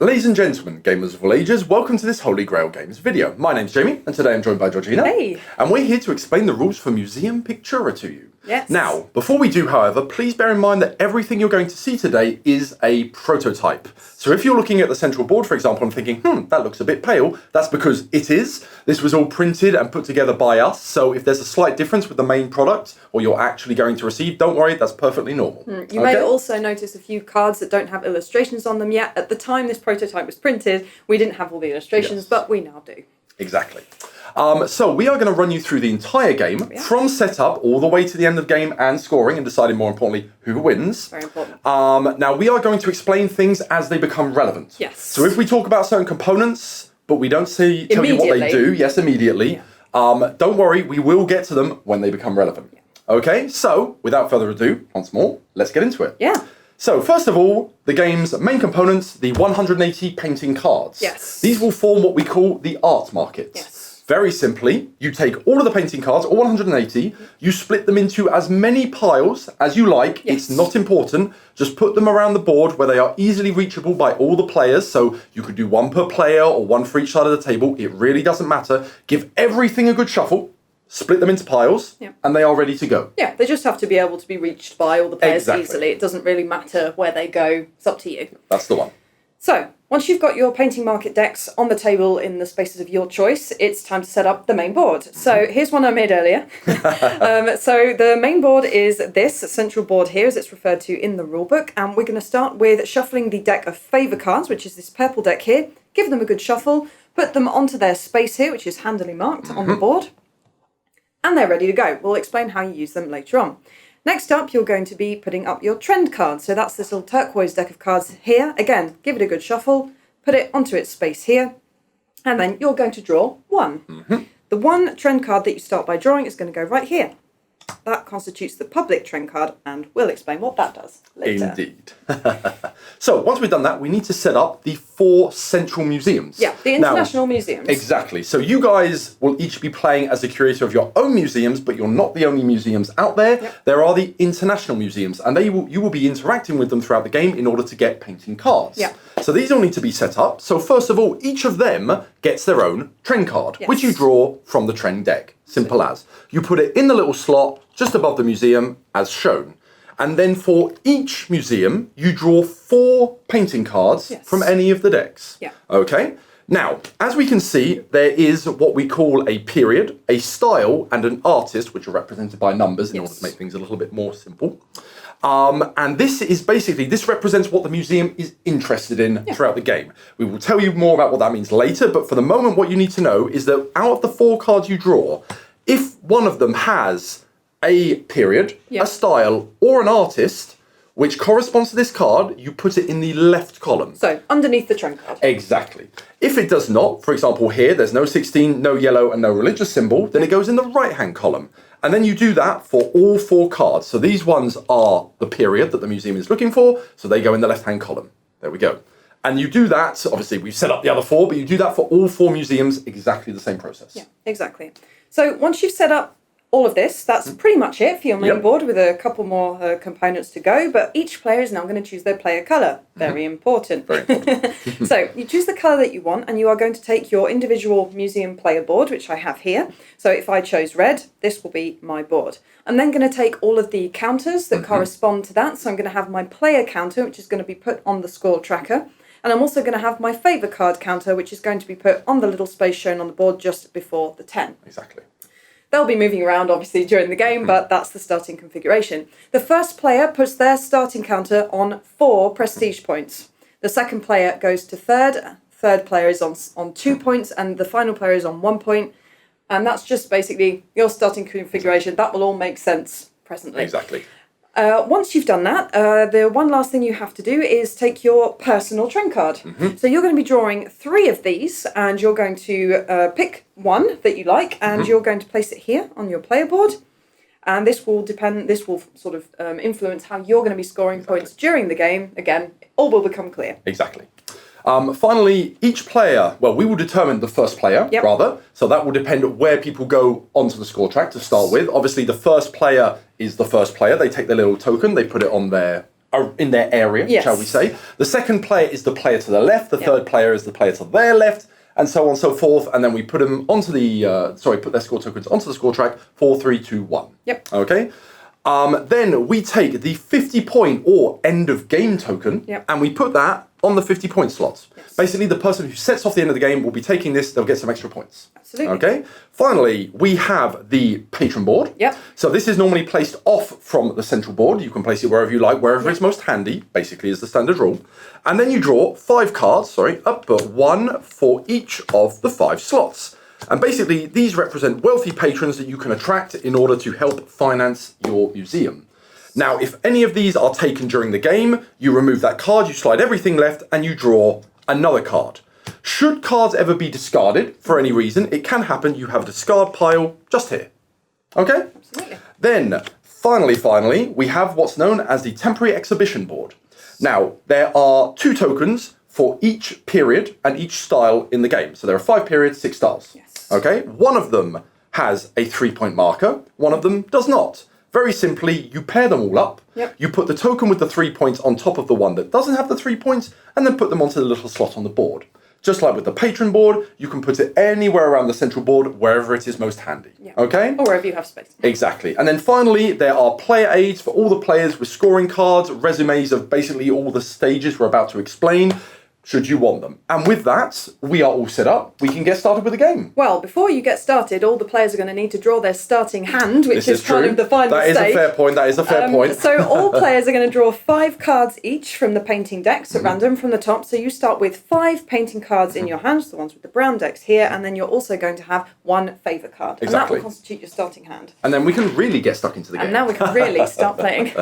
Ladies and gentlemen, gamers of all ages, welcome to this Holy Grail Games video. My name's Jamie, and today I'm joined by Georgina. Hey! And we're here to explain the rules for Museum Pictura to you. Yes. Now, before we do, however, please bear in mind that everything you're going to see today is a prototype. So if you're looking at the central board, for example, and thinking, that looks a bit pale, that's because it is. This was all printed and put together by us, so if there's a slight difference with the main product, or you're actually going to receive, don't worry, that's perfectly normal. You may also notice a few cards that don't have illustrations on them yet. At the time this prototype was printed, we didn't have all the illustrations, but we now do. Exactly. So we are going to run you through the entire game, from setup all the way to the end of the game and scoring and deciding, more importantly, who wins. Very important. Now, we are going to explain things as they become relevant. Yes. So if we talk about certain components, but we don't tell you what they do, immediately, don't worry, we will get to them when they become relevant. Yeah. Okay, so without further ado, once more, let's get into it. Yeah. So, first of all, the game's main components, the 180 painting cards. Yes. These will form what we call the art market. Yes. Very simply, you take all of the painting cards, all 180, you split them into as many piles as you like. Yes. It's not important. Just put them around the board where they are easily reachable by all the players. So you could do one per player or one for each side of the table. It really doesn't matter. Give everything a good shuffle. Split them into piles, and they are ready to go. Yeah, they just have to be able to be reached by all the players Exactly. easily. It doesn't really matter where they go. It's up to you. That's the one. So, once you've got your painting market decks on the table in the spaces of your choice, it's time to set up the main board. So, here's one I made earlier. So, the main board is this central board here, as it's referred to in the rulebook. And we're going to start with shuffling the deck of favour cards, which is this purple deck here. Give them a good shuffle. Put them onto their space here, which is handily marked on the board. And they're ready to go. We'll explain how you use them later on. Next up, you're going to be putting up your trend cards. So that's this little turquoise deck of cards here. Again, give it a good shuffle, put it onto its space here, and then you're going to draw one. The one trend card that you start by drawing is going to go right here. That constitutes the public trend card, and we'll explain what that does later. Indeed. So, once we've done that, we need to set up the 4 central museums. Yeah, the international museums. Exactly. So you guys will each be playing as the curator of your own museums, but you're not the only museums out there. Yep. There are the international museums, and you will be interacting with them throughout the game in order to get painting cards. Yeah. So these all need to be set up. So first of all, each of them gets their own trend card, which you draw from the trend deck. Simple as. You put it in the little slot just above the museum as shown. And then for each museum, you draw 4 painting cards from any of the decks. Yeah. Okay? Now, as we can see, there is what we call a period, a style, and an artist, which are represented by numbers in order to make things a little bit more simple. And this is basically, this represents what the museum is interested in throughout the game. We will tell you more about what that means later, but for the moment, what you need to know is that out of the 4 cards you draw, if one of them has a period, a style, or an artist, which corresponds to this card, you put it in the left column. So, underneath the trend card. Exactly. If it does not, for example here, there's no 16, no yellow, and no religious symbol, then it goes in the right-hand column. And then you do that for all 4 cards. So these ones are the period that the museum is looking for, so they go in the left-hand column. There we go. And you do that, obviously we've set up the other 4, but you do that for all 4 museums, exactly the same process. Yeah, exactly. So once you've set up all of this, that's pretty much it for your main board, with a couple more components to go, but each player is now going to choose their player colour. Very important. Very important. So you choose the colour that you want, and you are going to take your individual museum player board, which I have here. So if I chose red, this will be my board. I'm then going to take all of the counters that correspond to that. So I'm going to have my player counter, which is going to be put on the score tracker. And I'm also going to have my favour card counter, which is going to be put on the little space shown on the board just before the 10. Exactly. They'll be moving around, obviously, during the game, but that's the starting configuration. The first player puts their starting counter on 4 prestige points. The second player goes to third. Third player is on 2 points, and the final player is on 1 point. And that's just basically your starting configuration. That will all make sense presently. Exactly. Once you've done that, the one last thing you have to do is take your personal trend card. So you're going to be drawing 3 of these, and you're going to pick one that you like, and you're going to place it here on your player board. And this will sort of influence how you're going to be scoring points during the game. Again, all will become clear. Exactly. Finally, each player, well, we will determine the first player, rather. So that will depend where people go onto the score track to start with. Obviously, the first player is the first player. They take their little token, they put it on their in their area, Yes. shall we say. The second player is the player to the left. The third player is the player to their left, and so on and so forth. And then we put them onto the put their score tokens onto the score track. 4, 3, 2, 1. Yep. Okay. Then we take the 50-point or end of game token, and we put that on the 50-point slots. Yes. Basically, the person who sets off the end of the game will be taking this. They'll get some extra points. Absolutely. Okay. Finally, we have the patron board. Yep. So this is normally placed off from the central board. You can place it wherever you like, wherever it's most handy, basically is the standard rule. And then you draw 5 cards, but 1 for each of the 5 slots. And basically, these represent wealthy patrons that you can attract in order to help finance your museum. Now, if any of these are taken during the game, you remove that card, you slide everything left, and you draw another card. Should cards ever be discarded for any reason, it can happen. You have a discard pile just here. Okay? Absolutely. Then, finally, we have what's known as the temporary exhibition board. Now, there are 2 tokens for each period and each style in the game. So there are 5 periods, 6 styles. Yes. Okay? One of them has a 3-point marker, one of them does not. Very simply, you pair them all up. Yep. You put the token with the 3 points on top of the one that doesn't have the 3 points, and then put them onto the little slot on the board. Just like with the patron board, you can put it anywhere around the central board, wherever it is most handy. Yeah. Okay? Or wherever you have space. Exactly. And then finally, there are player aids for all the players with scoring cards, resumes of basically all the stages we're about to explain, should you want them. And with that, we are all set up. We can get started with the game. Well, before you get started, all the players are going to need to draw their starting hand, which is kind of the final stage. That is a fair point. That is a fair point. So all players are going to draw 5 cards each from the painting decks at random from the top. So you start with 5 painting cards in your hands, the ones with the brown decks here, and then you're also going to have 1 favour card. Exactly. And that will constitute your starting hand. And then we can really get stuck into the game. And now we can really start playing.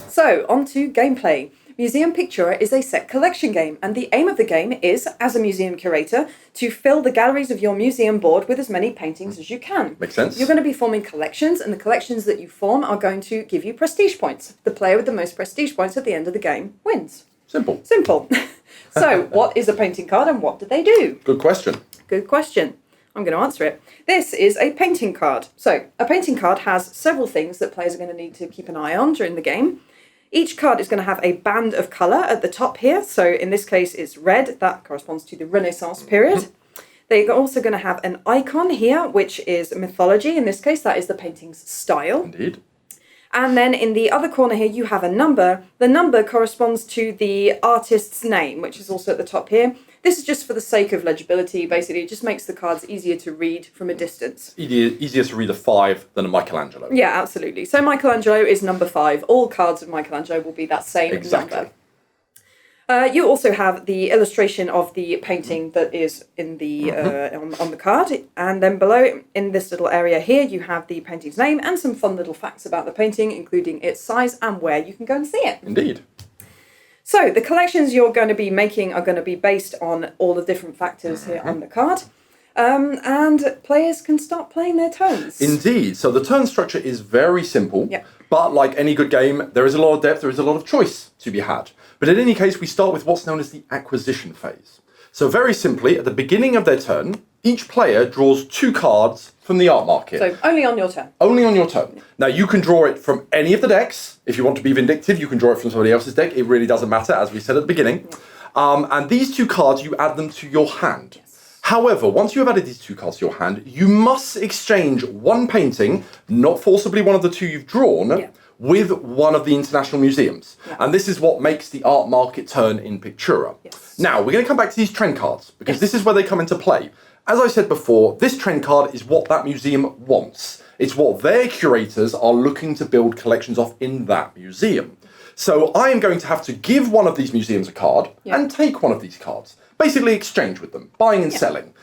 So, on to gameplay. Museum Pictura is a set collection game, and the aim of the game is, as a museum curator, to fill the galleries of your museum board with as many paintings as you can. Makes sense. You're going to be forming collections, and the collections that you form are going to give you prestige points. The player with the most prestige points at the end of the game wins. Simple. So, what is a painting card and what do they do? Good question. Good question. I'm going to answer it. This is a painting card. So, a painting card has several things that players are going to need to keep an eye on during the game. Each card is going to have a band of colour at the top here. So in this case, it's red. That corresponds to the Renaissance period. They're also going to have an icon here, which is mythology. In this case, that is the painting's style. Indeed. And then in the other corner here, you have a number. The number corresponds to the artist's name, which is also at the top here. This is just for the sake of legibility. Basically, it just makes the cards easier to read from a distance. Easier to read a 5 than a Michelangelo. Yeah, absolutely. So Michelangelo is number 5. All cards of Michelangelo will be that same Exactly. number. You also have the illustration of the painting that is in the on the card, and then below in this little area here you have the painting's name and some fun little facts about the painting, including its size and where you can go and see it. Indeed. So the collections you're going to be making are going to be based on all the different factors here on the card. And players can start playing their turns. Indeed. So the turn structure is very simple, Yep. but like any good game, there is a lot of depth, there is a lot of choice to be had. But in any case, we start with what's known as the acquisition phase. So very simply, at the beginning of their turn, each player draws 2 cards from the art market. So only on your turn. Only on your turn. Now, you can draw it from any of the decks. If you want to be vindictive, you can draw it from somebody else's deck. It really doesn't matter, as we said at the beginning. And these 2 cards, you add them to your hand. Yes. However, once you have added these 2 cards to your hand, you must exchange one painting, not forcibly one of the 2 you've drawn, with one of the international museums. Yeah. And this is what makes the art market turn in Pictura. Yes. Now, we're going to come back to these trend cards, because this is where they come into play. As I said before, this trend card is what that museum wants. It's what their curators are looking to build collections of in that museum. So I am going to have to give one of these museums a card and take one of these cards. Basically exchange with them, buying and selling.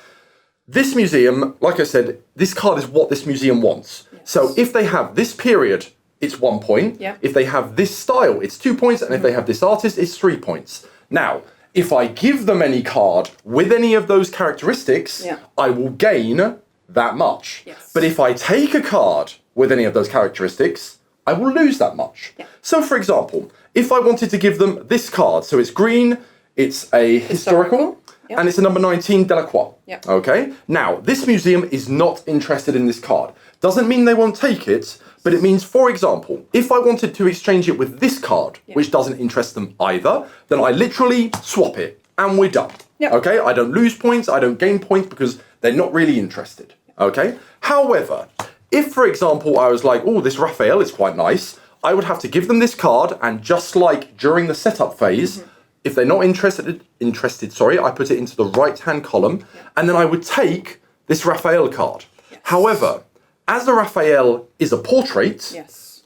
This museum, like I said, this card is what this museum wants. Yes. So if they have this period, it's 1 point. Yeah. If they have this style, it's 2 points. And if they have this artist, it's 3 points. Now, if I give them any card with any of those characteristics, I will gain that much. Yes. But if I take a card with any of those characteristics, I will lose that much. Yeah. So, for example, if I wanted to give them this card, so it's green, it's a historical, Yep. and it's a number 19 Delacroix. Yep. Okay. Now, this museum is not interested in this card. Doesn't mean they won't take it, but it means, for example, if I wanted to exchange it with this card, which doesn't interest them either, then I literally swap it and we're done. Yep. Okay. I don't lose points. I don't gain points because they're not really interested. Okay. However, if, for example, I was like, oh, this Raphael is quite nice, I would have to give them this card, and just like during the setup phase, if they're not interested, I put it into the right-hand column, and then I would take this Raphael card. Yes. However, as the Raphael is a portrait,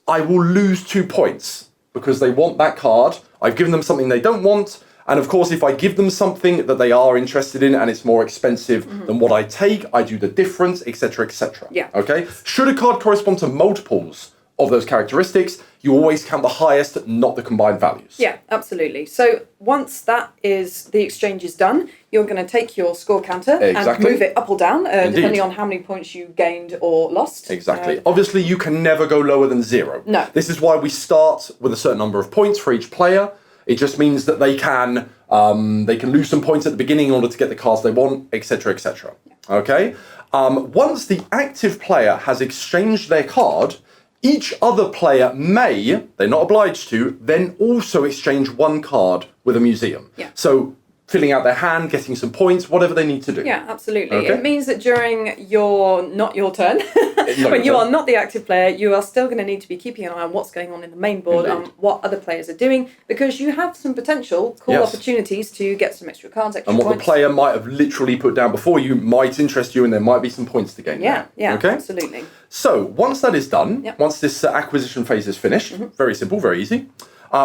I will lose 2 points because they want that card. I've given them something they don't want. And of course, if I give them something that they are interested in and it's more expensive than what I take, I do the difference, etc., etc. Yeah. Okay? Should a card correspond to multiples of those characteristics, you always count the highest, not the combined values. Yeah, absolutely. So once that is, the exchange is done, you're going to take your score counter and move it up or down, depending on how many points you gained or lost. Exactly. Obviously, you can never go lower than 0. No. This is why we start with a certain number of points for each player. It just means that they can lose some points at the beginning in order to get the cards they want, etc., etc. Okay? Once the active player has exchanged their card, each other player may, they're not obliged to, then also exchange 1 card with a museum. Yeah. So filling out their hand, getting some points, whatever they need to do. Yeah, absolutely. Okay. It means that during not your turn, when you are not the active player, you are still going to need to be keeping an eye on what's going on in the main board and what other players are doing, because you have some potential cool opportunities to get some extra cards, extra points. And what points. the player might have literally put down before you might interest you, and there might be some points to gain. Yeah, yeah, okay? Absolutely. So once that is done, once this acquisition phase is finished, very simple, very easy,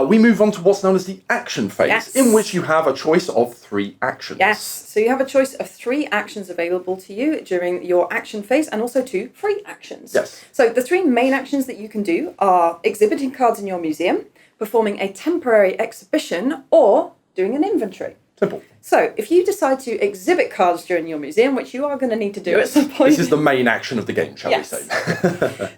we move on to what's known as the action phase, in which you have a choice of 3 actions. Yes, so you have a choice of 3 actions available to you during your action phase, and also 2 free actions. Yes. So the 3 main actions that you can do are exhibiting cards in your museum, performing a temporary exhibition, or doing an inventory. Simple. So if you decide to exhibit cards during your museum, which you are going to need to do at some point. This is the main action of the game, shall we say.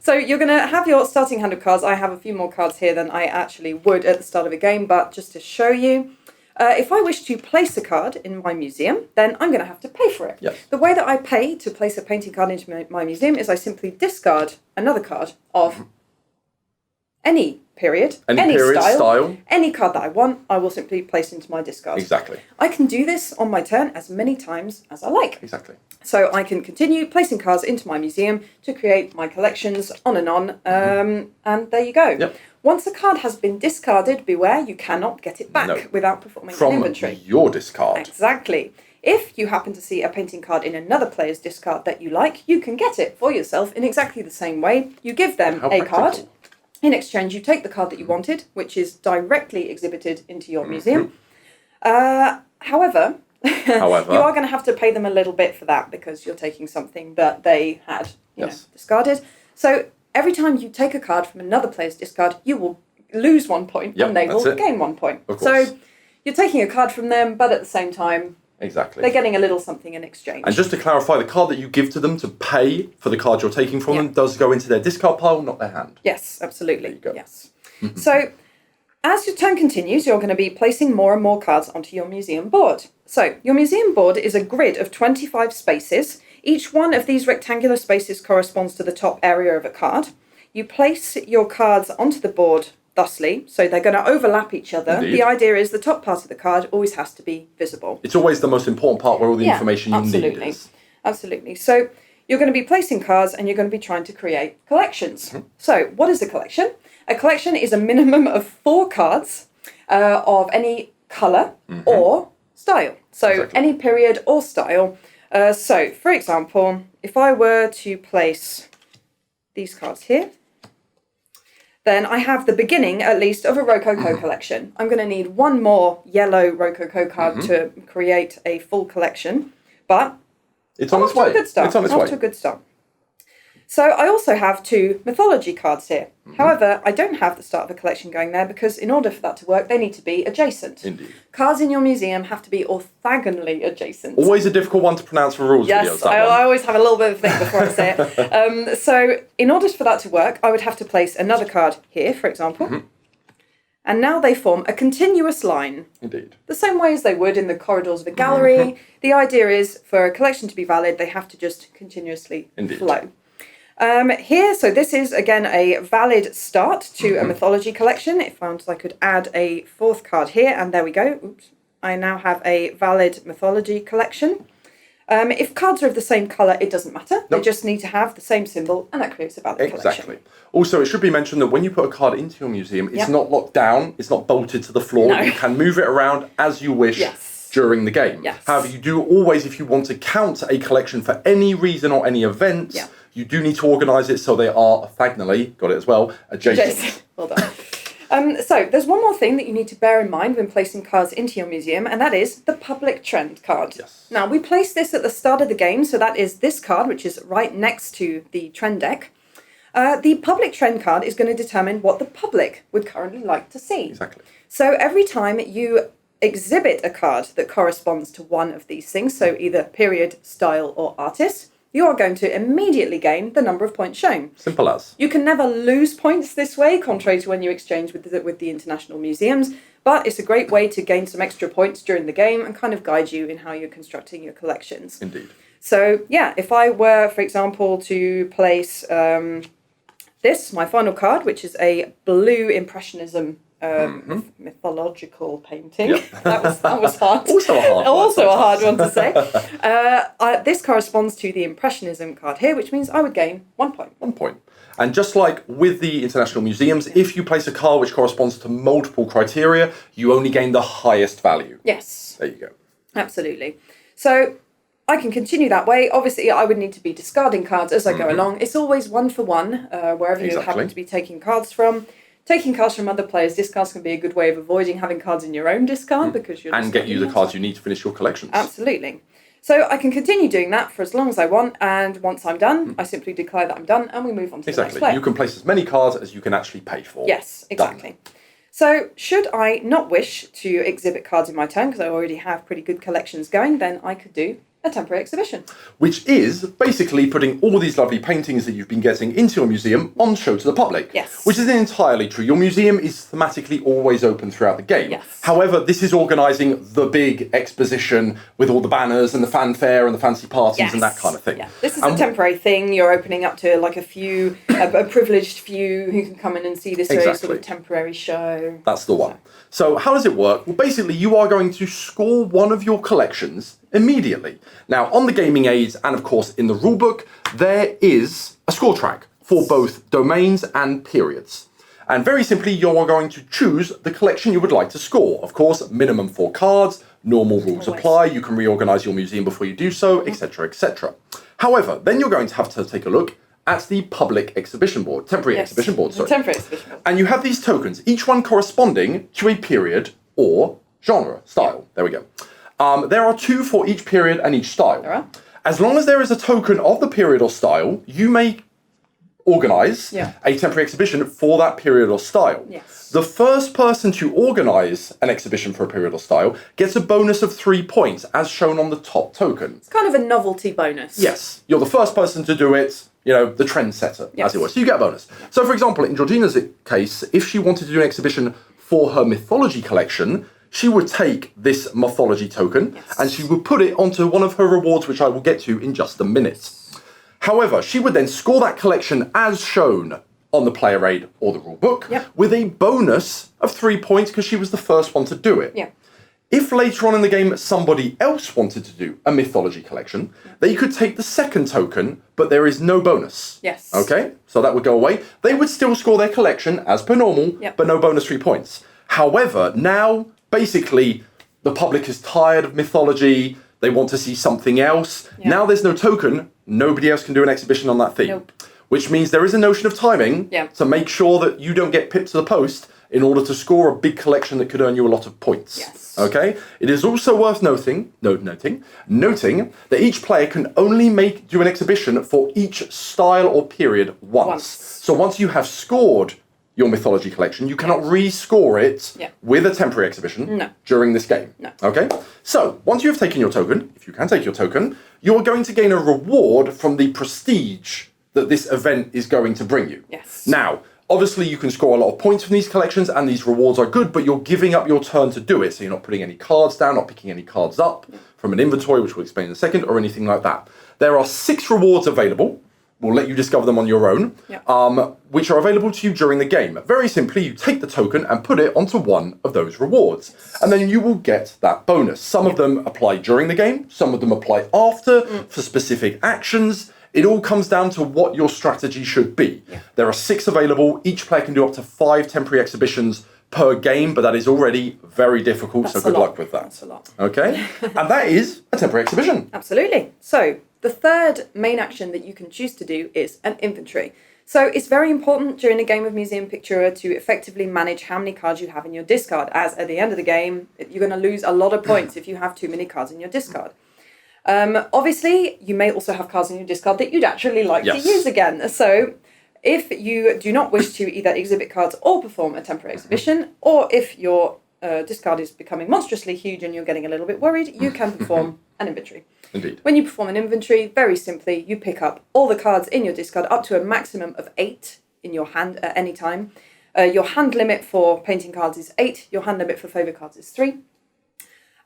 So you're going to have your starting hand of cards. I have a few more cards here than I actually would at the start of a game, but just to show you, if I wish to place a card in my museum, then I'm going to have to pay for it. Yes. The way that I pay to place a painting card into my museum is I simply discard another card of any period, any style, any card that I want, I will simply place into my discard. Exactly. I can do this on my turn as many times as I like. Exactly. So I can continue placing cards into my museum to create my collections on, and there you go. Yep. Once a card has been discarded, beware, you cannot get it back without performing an inventory. From your discard. Exactly. If you happen to see a painting card in another player's discard that you like, you can get it for yourself in exactly the same way. You give them a card. In exchange, you take the card that you wanted, which is directly exhibited into your museum. However, you are going to have to pay them a little bit for that, because you're taking something that they had discarded. So every time you take a card from another player's discard, you will lose 1 point, and they will gain 1 point. So you're taking a card from them, but at the same time, they're getting a little something in exchange. And just to clarify, the card that you give to them to pay for the card you're taking from them does go into their discard pile, not their hand. Yes, absolutely. There you go. Yes. So as your turn continues, you're going to be placing more and more cards onto your museum board. So your museum board is a grid of 25 spaces. Each one of these rectangular spaces corresponds to the top area of a card. You place your cards onto the board thusly, so they're going to overlap each other. Indeed. The idea is the top part of the card always has to be visible. It's always the most important part where all the information you need is. Absolutely. So you're going to be placing cards, and you're going to be trying to create collections. So what is a collection? A collection is a minimum of 4 cards of any colour or style. So any period or style. So, for example, if I were to place these cards here, then I have the beginning, at least, of a Rococo collection. I'm going to need 1 more yellow Rococo card to create a full collection, but it's on its way. It's on its way. Off to a good start. So I also have 2 mythology cards here. However, I don't have the start of a collection going there, because in order for that to work, they need to be adjacent. Indeed. Cards in your museum have to be orthogonally adjacent. Always a difficult one to pronounce for rules videos. Yes, I always have a little bit of a think before I say it. So in order for that to work, I would have to place another card here, for example. And now they form a continuous line. Indeed. The same way as they would in the corridors of a gallery. The idea is for a collection to be valid, they have to just continuously flow. Here, so this is, again, a valid start to a mythology collection. If I could add a fourth card here, and there we go. Oops. I now have a valid mythology collection. If cards are of the same colour, it doesn't matter. They just need to have the same symbol, and that creates a valid collection. Exactly. Also, it should be mentioned that when you put a card into your museum, it's not locked down, it's not bolted to the floor. No. You can move it around as you wish during the game. However, you do always, if you want to count a collection for any reason or any event, you do need to organise it so they are orthogonally, got it as well, adjacent. Well done. So there's one more thing that you need to bear in mind when placing cards into your museum, and that is the public trend card. Yes. Now, we place this at the start of the game, so that is this card, which is right next to the trend deck. The public trend card is going to determine what the public would currently like to see. Exactly. So every time you exhibit a card that corresponds to one of these things, so either period, style, or artist, you are going to immediately gain the number of points shown. Simple as. You can never lose points this way, contrary to when you exchange with the international museums, but it's a great way to gain some extra points during the game and kind of guide you in how you're constructing your collections. Indeed. So, yeah, if I were, for example, to place this, my final card, which is a blue Impressionism mythological painting. Yep. That was hard. Also a hard one. Also a hard one to say. This corresponds to the Impressionism card here, which means I would gain 1 point. 1 point. And just like with the international museums, if you place a card which corresponds to multiple criteria, you only gain the highest value. Yes. There you go. Absolutely. So I can continue that way. Obviously, I would need to be discarding cards as I go along. It's always 1 for 1, wherever you happen to be taking cards from. Taking cards from other players' discards can be a good way of avoiding having cards in your own discard because you're and get you the cards you need to finish your collections. Absolutely. So I can continue doing that for as long as I want, and once I'm done, I simply declare that I'm done, and we move on to the next player. You can place as many cards as you can actually pay for. Yes, exactly. Done. So should I not wish to exhibit cards in my turn, because I already have pretty good collections going, then I could do a temporary exhibition. Which is basically putting all these lovely paintings that you've been getting into your museum on show to the public. Yes. Which isn't entirely true. Your museum is thematically always open throughout the game. Yes. However, this is organising the big exposition with all the banners and the fanfare and the fancy parties and that kind of thing. Yeah. This is a temporary thing. You're opening up to like a privileged few who can come in and see this very sort of temporary show. That's the one. So how does it work? Well, basically, you are going to score one of your collections immediately. Now, on the gaming aids and, of course, in the rulebook, there is a score track for both domains and periods. And very simply, you are going to choose the collection you would like to score. Of course, minimum 4 cards, normal rules apply, you can reorganise your museum before you do so, etc., etc. However, then you're going to have to take a look at the public exhibition board, temporary exhibition board, sorry. Temporary exhibition board. And you have these tokens, each one corresponding to a period or genre, style. There we go. There are 2 for each period and each style. There are. As long as there is a token of the period or style, you may organise a temporary exhibition for that period or style. Yes. The first person to organise an exhibition for a period or style gets a bonus of 3 points, as shown on the top token. It's kind of a novelty bonus. Yes. You're the first person to do it, you know, the trendsetter, as it were. So you get a bonus. So, for example, in Georgina's case, if she wanted to do an exhibition for her mythology collection, she would take this mythology token and she would put it onto one of her rewards, which I will get to in just a minute. However, she would then score that collection as shown on the player aid or the rulebook with a bonus of 3 points because she was the first one to do it. Yeah. If later on in the game somebody else wanted to do a mythology collection, they could take the second token, but there is no bonus. Yes. Okay, so that would go away. They would still score their collection as per normal, but no bonus 3 points. However, now, basically, the public is tired of mythology, they want to see something else. Yeah. Now there's no token, nobody else can do an exhibition on that theme. Nope. Which means there is a notion of timing to make sure that you don't get pipped to the post in order to score a big collection that could earn you a lot of points. Yes. Okay? It is also worth noting that each player can only do an exhibition for each style or period once. So once you have scored your mythology collection, you cannot rescore it with a temporary exhibition during this game. No. Okay? So once you have taken your token, if you can take your token, you are going to gain a reward from the prestige that this event is going to bring you. Yes. Now, Obviously, you can score a lot of points from these collections, and these rewards are good, but you're giving up your turn to do it. So you're not putting any cards down, not picking any cards up from an inventory, which we'll explain in a second, or anything like that. There are 6 rewards available. We'll let you discover them on your own, which are available to you during the game. Very simply, you take the token and put it onto one of those rewards, and then you will get that bonus. Some of them apply during the game, some of them apply after for specific actions. It all comes down to what your strategy should be. There are 6 available. Each player can do up to 5 temporary exhibitions per game, but that is already very difficult, so good luck with that. That's a lot. Okay? And that is a temporary exhibition. Absolutely. So the third main action that you can choose to do is an inventory. So it's very important during a game of Museum Pictura to effectively manage how many cards you have in your discard, as at the end of the game, you're going to lose a lot of points if you have too many cards in your discard. Obviously, you may also have cards in your discard that you'd actually like to use again. So if you do not wish to either exhibit cards or perform a temporary exhibition, or if your discard is becoming monstrously huge and you're getting a little bit worried, you can perform an inventory. Indeed. When you perform an inventory, very simply, you pick up all the cards in your discard up to a maximum of 8 in your hand at any time. Your hand limit for painting cards is 8. Your hand limit for favour cards is 3.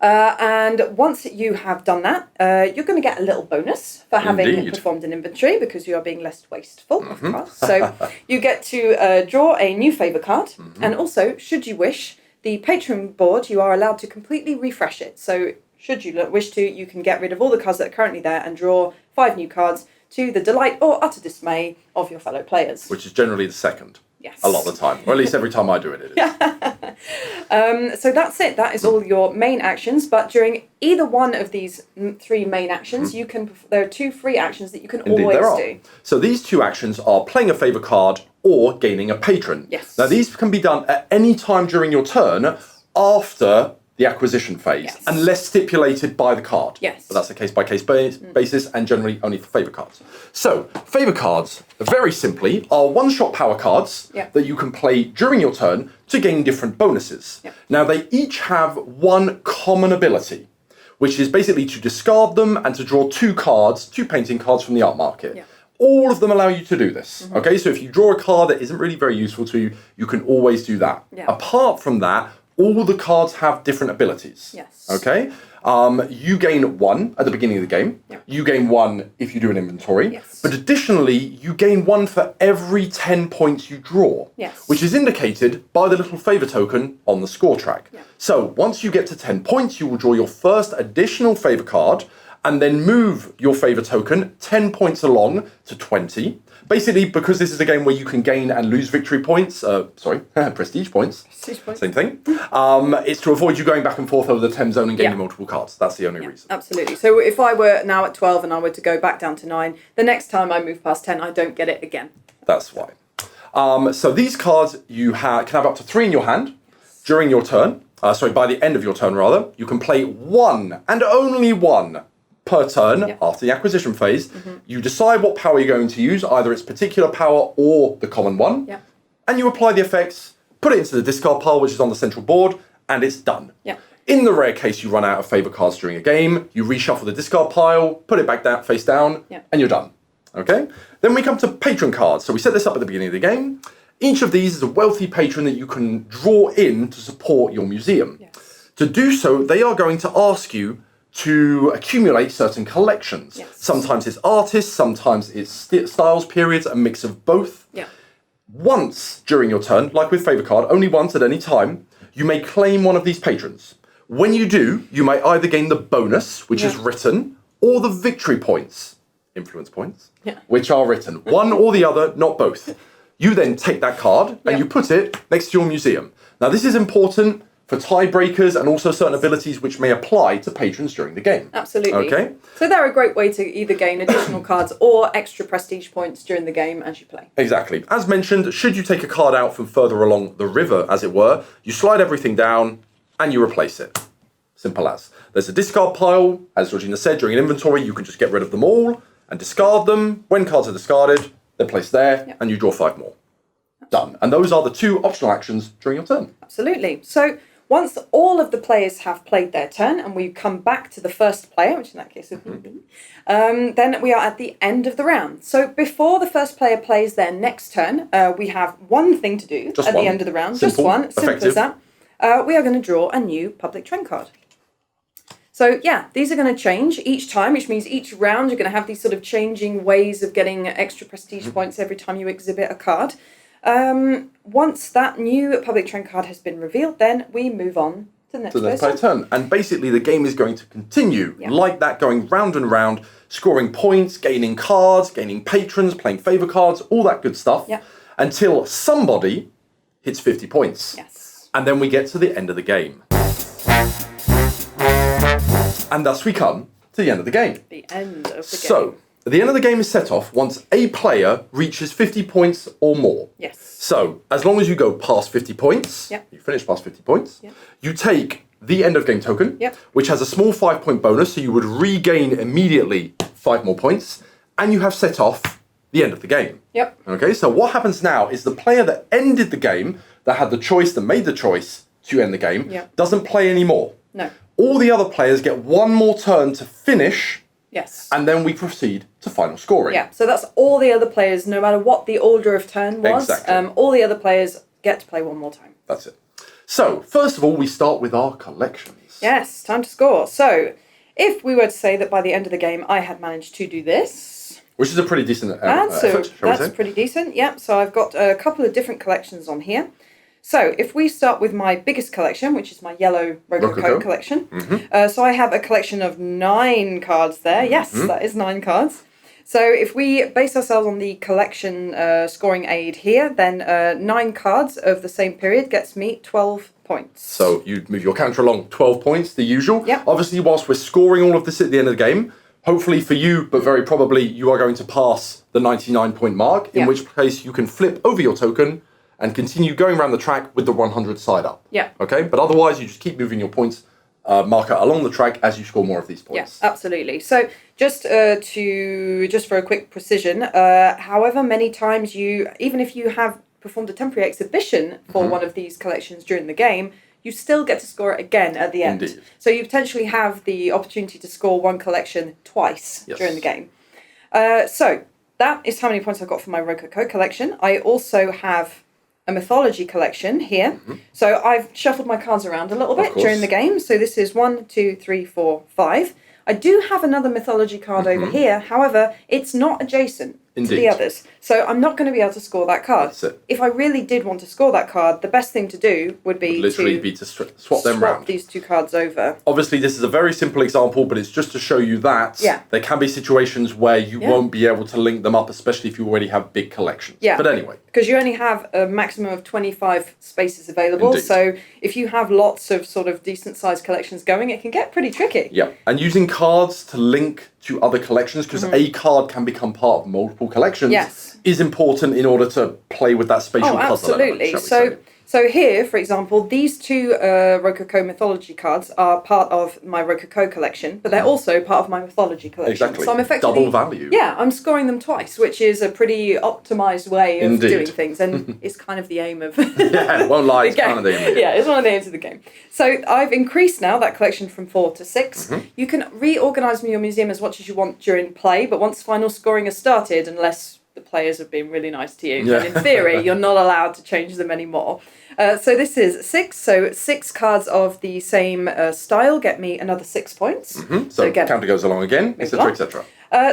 And once you have done that, you're going to get a little bonus for having performed an inventory, because you are being less wasteful of cards. So you get to draw a new favour card, and also, should you wish, the patron board, you are allowed to completely refresh it. So should you wish to, you can get rid of all the cards that are currently there and draw 5 new cards, to the delight or utter dismay of your fellow players. Which is generally the second. Yes. A lot of the time. Or at least every time I do it, it is. So that's it. That is all your main actions. But during either one of these 3 main actions, you can. There are 2 free actions that you can always do. So these 2 actions are playing a favour card or gaining a patron. Yes. Now these can be done at any time during your turn after the acquisition phase, unless stipulated by the card. Yes. But that's a case-by-case basis, and generally only for favour cards. So, favour cards, very simply, are one-shot power cards that you can play during your turn to gain different bonuses. Now, they each have one common ability, which is basically to discard them and to draw 2 cards, 2 painting cards from the art market. All of them allow you to do this. Okay, so if you draw a card that isn't really very useful to you, you can always do that. Apart from that, all the cards have different abilities. Okay? You gain 1 at the beginning of the game. You gain 1 if you do an inventory. But additionally, you gain 1 for every 10 points you draw. Which is indicated by the little favour token on the score track. So once you get to 10 points, you will draw your first additional favour card, and then move your favour token 10 points along to 20. Basically, because this is a game where you can gain and lose victory points, prestige points, same thing, it's to avoid you going back and forth over the 10 zone and gaining multiple cards. That's the only reason. Absolutely. So if I were now at 12 and I were to go back down to 9, the next time I move past 10, I don't get it again. That's why. So these cards, you can have up to 3 in your hand during your turn. By the end of your turn, rather. You can play 1 and only 1 per turn after the acquisition phase. You decide what power you're going to use, either its particular power or the common one, and you apply the effects, put it into the discard pile, which is on the central board, and it's done. In the rare case you run out of favour cards during a game, you reshuffle the discard pile, put it back down, face down, and you're done. Okay? Then we come to patron cards. So we set this up at the beginning of the game. Each of these is a wealthy patron that you can draw in to support your museum. To do so, they are going to ask you to accumulate certain collections. Sometimes it's artists, sometimes it's styles periods, a mix of both. Once during your turn, like with favour card, only once at any time, you may claim one of these patrons. When you do, you may either gain the bonus, which is written, or the victory points, influence points, which are written. One or the other, not both. You then take that card and you put it next to your museum. Now this is important for tiebreakers and also certain abilities which may apply to patrons during the game. Absolutely. Okay. So they're a great way to either gain additional cards or extra prestige points during the game as you play. Exactly. As mentioned, should you take a card out from further along the river, as it were, you slide everything down and you replace it. Simple as. There's a discard pile. As Georgina said, during an inventory, you can just get rid of them all and discard them. When cards are discarded, they're placed there and you draw 5 more. Done. And those are the 2 optional actions during your turn. Absolutely. So Once all of the players have played their turn and we come back to the first player, which in that case would be me, then we are at the end of the round. So before the first player plays their next turn, we have one thing to do the end of the round. Simple, just one. Simple effective. as that. We are going to draw a new public trend card. So yeah, these are going to change each time, which means each round you're going to have these sort of changing ways of getting extra prestige points every time you exhibit a card. Once that new public trend card has been revealed, then we move on to the next player's turn. And basically the game is going to continue like that, going round and round, scoring points, gaining cards, gaining patrons, playing favour cards, all that good stuff, until somebody hits 50 points. Yes. And then we get to the end of the game. And thus we come to the end of the game. The end of the game. So, the end of the game is set off once a player reaches 50 points or more. Yes. So, as long as you go past 50 points, you finish past 50 points, you take the end of game token, which has a small 5-point bonus, so you would regain immediately 5 more points, and you have set off the end of the game. Yep. Okay, so what happens now is the player that ended the game, that had the choice, that made the choice to end the game, doesn't play anymore. No. All the other players get one more turn to finish. Yes. And then we proceed to final scoring. Yeah, so that's all the other players, no matter what the order of turn was. Exactly. All the other players get to play one more time. That's it. So, first of all, we start with our collections. Yes, time to score. So, if we were to say that by the end of the game I had managed to do this... Which is a pretty decent effort, shall we say? That's pretty decent, yeah. So I've got a couple of different collections on here. So, if we start with my biggest collection, which is my yellow Rococo collection. So I have a collection of 9 cards there. Yes, that is 9 cards. So if we base ourselves on the collection scoring aid here, then 9 cards of the same period gets me 12 points. So you move your counter along 12 points, the usual. Yep. Obviously, whilst we're scoring all of this at the end of the game, hopefully for you, but very probably, you are going to pass the 99-point mark, in which case you can flip over your token and continue going around the track with the 100 side up. Yeah. Okay? But otherwise, you just keep moving your points marker along the track as you score more of these points. Yeah, absolutely. So just for a quick precision, however many times even if you have performed a temporary exhibition for one of these collections during the game, you still get to score it again at the end. Indeed. So you potentially have the opportunity to score one collection twice during the game. So that is how many points I've got for my Rococo collection. I also have a mythology collection here. So I've shuffled my cards around a little bit during the game. So this is 1, 2, 3, 4, 5. I do have another mythology card over here. However, it's not adjacent to the others. So I'm not going to be able to score that card. That's it. If I really did want to score that card, the best thing to do would be to swap them round. These 2 cards over. Obviously, this is a very simple example, but it's just to show you that there can be situations where you won't be able to link them up, especially if you already have big collections. Yeah. But anyway. Because you only have a maximum of 25 spaces available. Indeed. So if you have lots of sort of decent sized collections going, it can get pretty tricky. Yeah. And using cards to link to other collections, because a card can become part of multiple collections, is important in order to play with that spatial puzzle element, absolutely. shall we say. So here, for example, these 2 Rococo mythology cards are part of my Rococo collection, but they're also part of my mythology collection. Exactly. So I'm effectively double value. Yeah, I'm scoring them twice, which is a pretty optimized way of doing things, and it's kind of the aim of won't lie, it's kind of the aim of the game. Yeah, it's one of the aims of the game. So I've increased now that collection from 4 to 6. You can reorganise your museum as much as you want during play, but once final scoring has started, unless the players have been really nice to you, then in theory you're not allowed to change them anymore. So this is 6. So 6 cards of the same style get me another 6 points. So again, counter goes along again, etc., etc.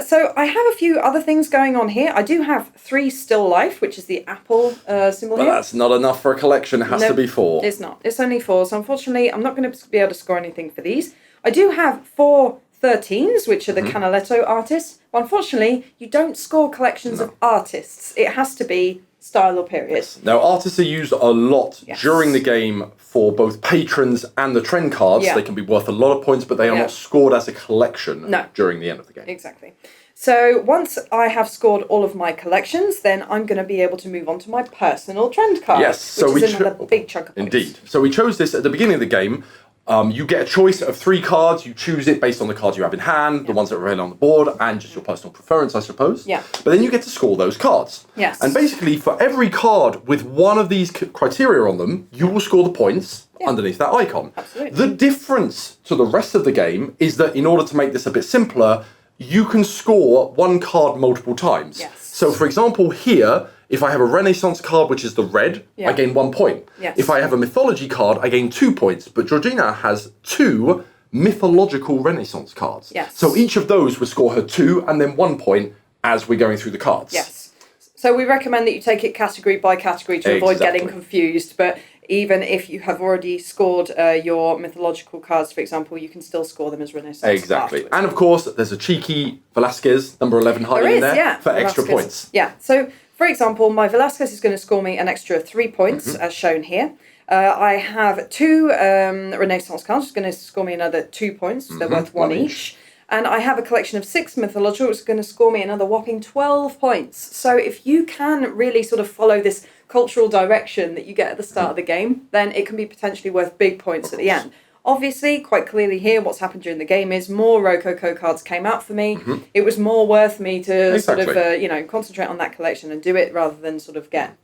So I have a few other things going on here. I do have 3 still life, which is the apple symbol But here. that's not enough for a collection. It has to be 4. It's not. It's only 4. So unfortunately, I'm not going to be able to score anything for these. I do have 4 13s, which are the Canaletto artists. Well, unfortunately, you don't score collections of artists. It has to be style or period. Now, artists are used a lot during the game for both patrons and the trend cards. They can be worth a lot of points, but they are not scored as a collection during the end of the game. Exactly. So once I have scored all of my collections, then I'm going to be able to move on to my personal trend card. Yes, so which is another big chunk of points. Indeed. So we chose this at the beginning of the game. You get a choice of 3 cards. You choose it based on the cards you have in hand, the ones that are available on the board, and just your personal preference, I suppose. Yeah. But then you get to score those cards. Yes. And basically, for every card with one of these criteria on them, you will score the points underneath that icon. Absolutely. The difference to the rest of the game is that in order to make this a bit simpler, you can score one card multiple times. Yes. So, for example, here, if I have a Renaissance card, which is the red, I gain 1 point. Yes. If I have a mythology card, I gain 2 points. But Georgina has 2 mythological Renaissance cards. Yes. So each of those will score her 2 and then 1 point as we're going through the cards. Yes. So we recommend that you take it category by category to avoid getting confused. But even if you have already scored your mythological cards, for example, you can still score them as Renaissance. Exactly. And of course, there's a cheeky Velasquez, number 11, hiding in there for extra points. Yeah. So, for example, my Velasquez is going to score me an extra 3 points, as shown here. I have 2 Renaissance cards, which is going to score me another 2 points. They're worth 1 each. And I have a collection of 6 mythological, which is going to score me another whopping 12 points. So if you can really sort of follow this cultural direction that you get at the start of the game, then it can be potentially worth big points at the end. Obviously, quite clearly here, what's happened during the game is more Rococo cards came out for me. It was more worth me to sort of, concentrate on that collection and do it rather than sort of get...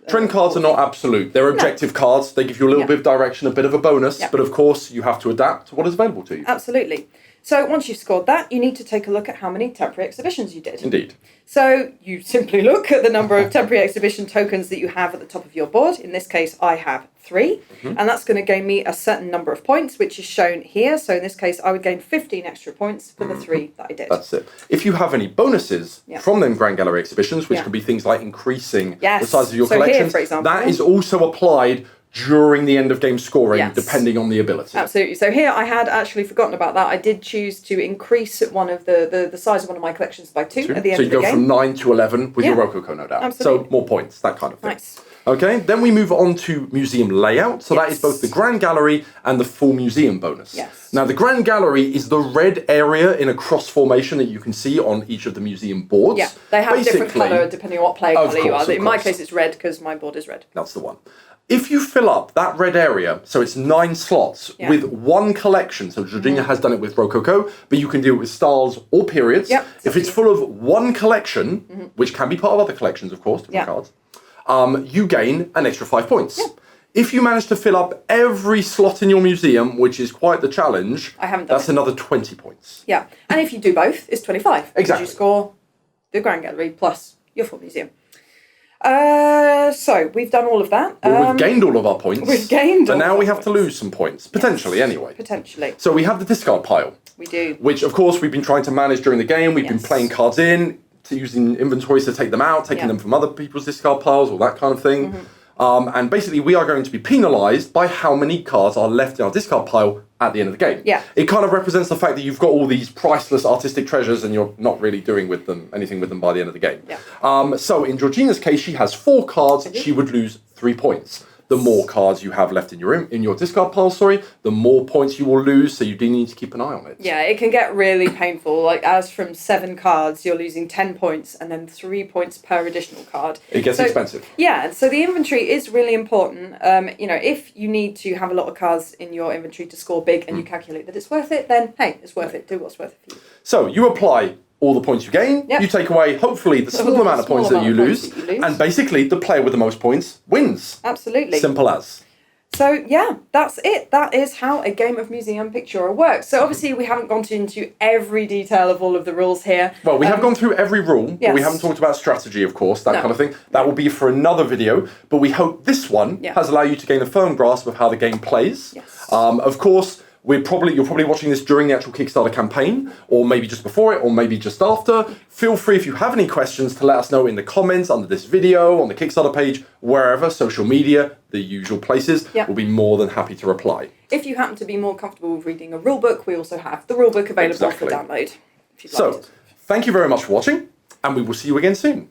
Trend cards are not absolute. They're objective cards. They give you a little bit of direction, a bit of a bonus. But of course, you have to adapt to what is available to you. Absolutely. So once you've scored that, you need to take a look at how many temporary exhibitions you did. Indeed. So you simply look at the number of temporary exhibition tokens that you have at the top of your board. In this case, I have 3. And that's going to gain me a certain number of points, which is shown here. So in this case, I would gain 15 extra points for the 3 that I did. That's it. If you have any bonuses from them Grand Gallery exhibitions, which can be things like increasing the size of your collection, here, for example, that is also applied during the end of game scoring, depending on the ability. Absolutely. So here I had actually forgotten about that. I did choose to increase one of the size of one of my collections by 2 at the end of the game. So you go from 9 to 11 with your Rococo, no doubt. Absolutely. So more points, that kind of thing. Nice. Okay, then we move on to museum layout. So that is both the Grand Gallery and the full museum bonus. Yes. Now the Grand Gallery is the red area in a cross formation that you can see on each of the museum boards. Yeah, they have different colour depending on what player colour you are. In my case it's red because my board is red. That's the one. If you fill up that red area, so it's 9 slots, with one collection, so Georgina has done it with Rococo, but you can do it with styles or periods. If it's full of one collection, which can be part of other collections, of course, different cards, you gain an extra 5 points. If you manage to fill up every slot in your museum, which is quite the challenge, that's another 20 points. Yeah, and if you do both, it's 25. Exactly. You score the Grand Gallery plus your full museum. So we've done all of that. Well, we've gained all of our points. We've gained all and now of we our have to lose some points, potentially anyway. Potentially. So we have the discard pile. We do. Which, of course, we've been trying to manage during the game. We've been playing cards in, using inventories to take them out, taking them from other people's discard piles, all that kind of thing. And basically, we are going to be penalised by how many cards are left in our discard pile at the end of the game. Yeah. It kind of represents the fact that you've got all these priceless artistic treasures and you're not really doing with them anything with them by the end of the game. Yeah. So in Georgina's case, she has 4 cards. She would lose 3 points. The more cards you have left in your discard pile, the more points you will lose, so you do need to keep an eye on it. Yeah, it can get really painful. Like, as from 7 cards, you're losing 10 points and then 3 points per additional card. It gets expensive. Yeah, so the inventory is really important. If you need to have a lot of cards in your inventory to score big and you calculate that it's worth it, then, hey, it's worth it. Do what's worth it for you. So you apply all the points you gain, you take away, hopefully, the small amount of points that you lose, and basically the player with the most points wins. Absolutely. Simple as. So, yeah, that's it. That is how a game of Museum Pictura works. So, obviously, we haven't gone into every detail of all of the rules here. Well, we have gone through every rule, but we haven't talked about strategy, of course, that kind of thing. That will be for another video, but we hope this one has allowed you to gain a firm grasp of how the game plays. Yes. Of course, you're probably watching this during the actual Kickstarter campaign, or maybe just before it, or maybe just after. Feel free, if you have any questions, to let us know in the comments under this video, on the Kickstarter page, wherever, social media, the usual places. We'll be more than happy to reply. If you happen to be more comfortable with reading a rulebook, we also have the rulebook available for download. If you'd like thank you very much for watching, and we will see you again soon.